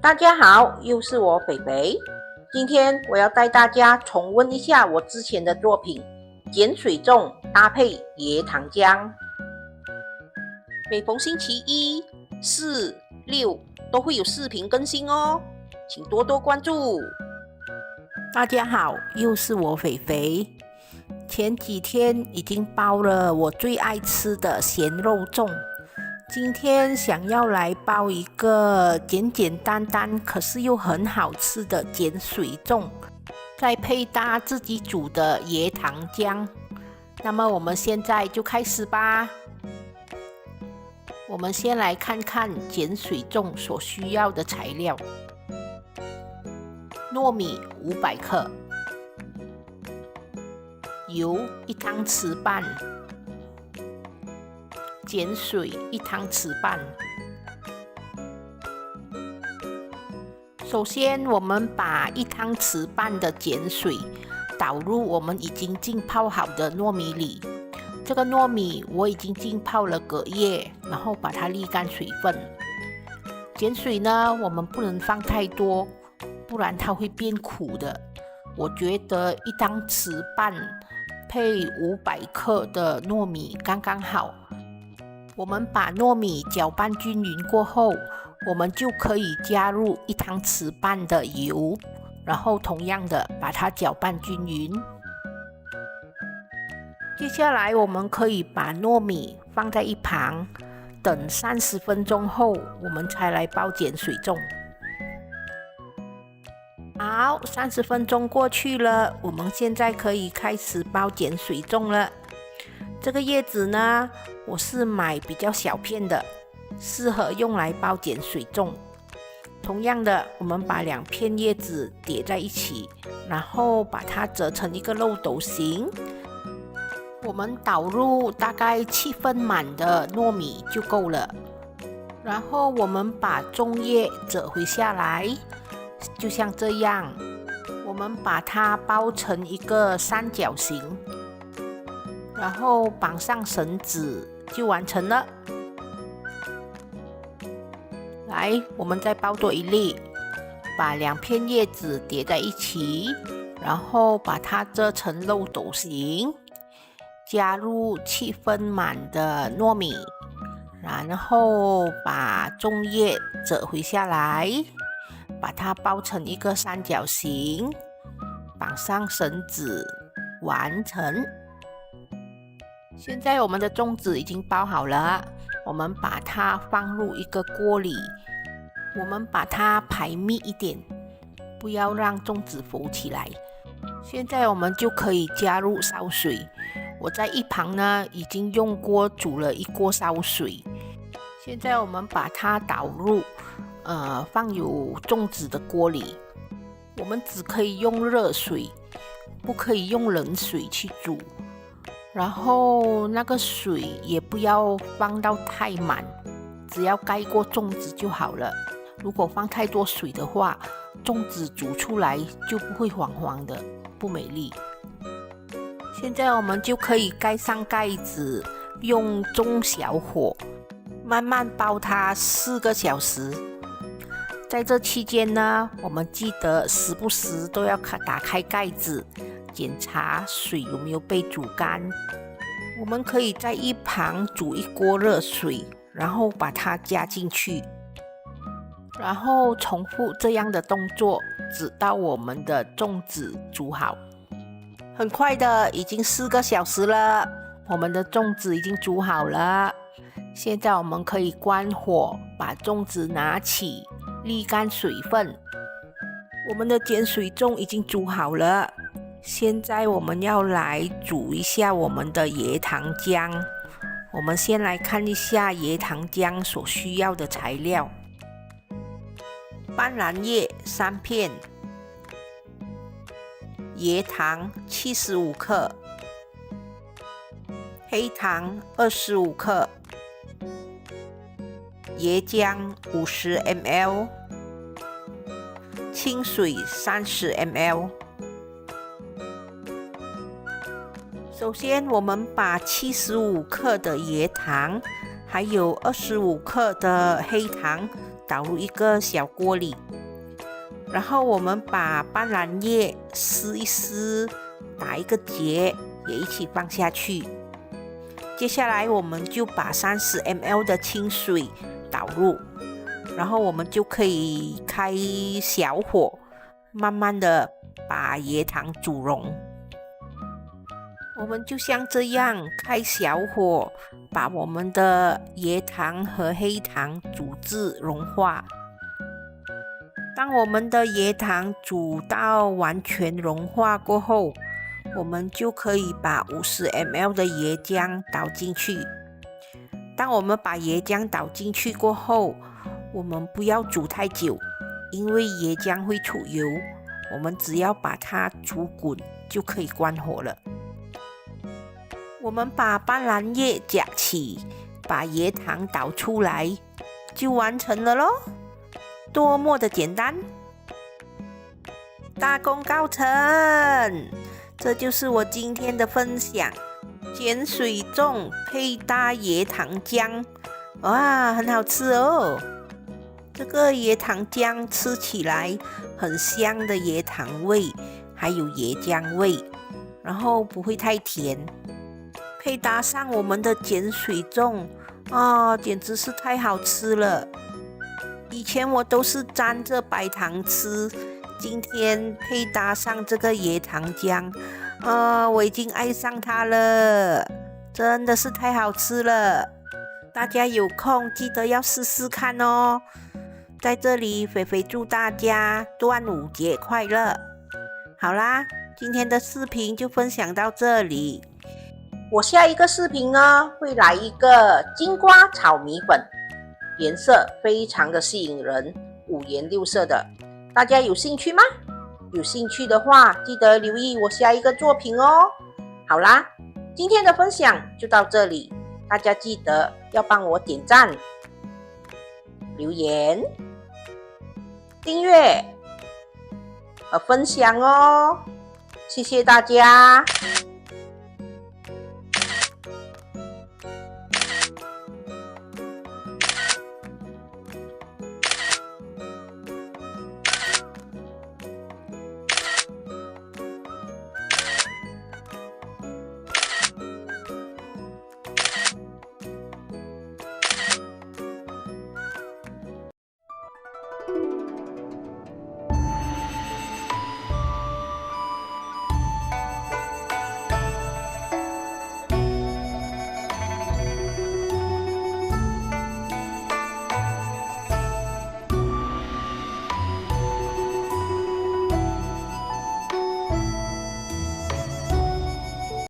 大家好，又是我肥肥。今天我要带大家重温一下我之前的作品碱水粽搭配椰糖浆。每逢星期一、四、六都会有视频更新哦，请多多关注。大家好，又是我肥肥。前几天已经包了我最爱吃的咸肉粽，今天想要来包一个简简单单可是又很好吃的碱水粽，再配搭自己煮的椰糖浆。那么我们现在就开始吧。我们先来看看碱水粽所需要的材料：糯米500克，油1汤匙半，碱水1汤匙半。首先，我们把1汤匙半的碱水倒入我们已经浸泡好的糯米里。这个糯米我已经浸泡了隔夜，然后把它沥干水分。碱水呢，我们不能放太多，不然它会变苦的。我觉得1汤匙半配500克的糯米刚刚好。我们把糯米搅拌均匀过后，我们就可以加入1汤匙半的油，然后同样的把它搅拌均匀。接下来我们可以把糯米放在一旁，等30分钟后，我们才来包碱水粽。好，30分钟过去了，我们现在可以开始包碱水粽了。这个叶子呢，我是买比较小片的，适合用来包碱水粽。同样的，我们把2片叶子叠在一起，然后把它折成一个漏斗形。我们倒入大概7分满的糯米就够了。然后我们把粽叶折回下来，就像这样，我们把它包成一个三角形，然后绑上绳子就完成了。来，我们再包多一粒，把2片叶子叠在一起，然后把它折成漏斗形，加入7分满的糯米，然后把粽叶折回下来，把它包成一个三角形，绑上绳子，完成。现在我们的粽子已经包好了，我们把它放入一个锅里，我们把它排密一点，不要让粽子浮起来。现在我们就可以加入烧水，我在一旁呢已经用锅煮了1锅烧水。现在我们把它倒入放有粽子的锅里，我们只可以用热水，不可以用冷水去煮。然后那个水也不要放到太满，只要盖过粽子就好了。如果放太多水的话，粽子煮出来就不会黄黄的，不美丽。现在我们就可以盖上盖子，用中小火慢慢包它4个小时。在这期间呢，我们记得时不时都要打开盖子，检查水有没有被煮干。我们可以在一旁煮1锅热水，然后把它加进去，然后重复这样的动作，直到我们的粽子煮好。很快的，已经4个小时了，我们的粽子已经煮好了。现在我们可以关火，把粽子拿起，沥干水分。我们的碱水粽已经煮好了，现在我们要来煮一下我们的椰糖浆。我们先来看一下椰糖浆所需要的材料：斑斓叶3片，椰糖75克，黑糖25克，椰浆50 ml， 清水30 ml。首先，我们把75克的椰糖，还有25克的黑糖倒入一个小锅里，然后我们把斑斓叶撕一撕，打一个结，也一起放下去。接下来我们就把30ml 的清水倒入，然后我们就可以开小火，慢慢的把椰糖煮溶。我们就像这样开小火，把我们的椰糖和黑糖煮至融化。当我们的椰糖煮到完全融化过后，我们就可以把50ml 的椰浆倒进去。当我们把椰浆倒进去过后，我们不要煮太久，因为椰浆会出油，我们只要把它煮滚就可以关火了。我们把斑斓叶夹起，把椰糖倒出来，就完成了咯，多么的简单！大功告成！这就是我今天的分享，碱水粽配搭椰糖浆，哇，很好吃哦！这个椰糖浆吃起来很香的椰糖味，还有椰浆味，然后不会太甜。配搭上我们的碱水粽，简直是太好吃了。以前我都是沾着白糖吃，今天配搭上这个椰糖浆，我已经爱上它了，真的是太好吃了。大家有空记得要试试看哦。在这里，肥肥祝大家端午节快乐。好啦，今天的视频就分享到这里。我下一个视频呢，会来一个金瓜炒米粉，颜色非常的吸引人，5颜6色的，大家有兴趣吗？有兴趣的话，记得留意我下一个作品哦。好啦，今天的分享就到这里，大家记得要帮我点赞、留言、订阅和分享哦，谢谢大家。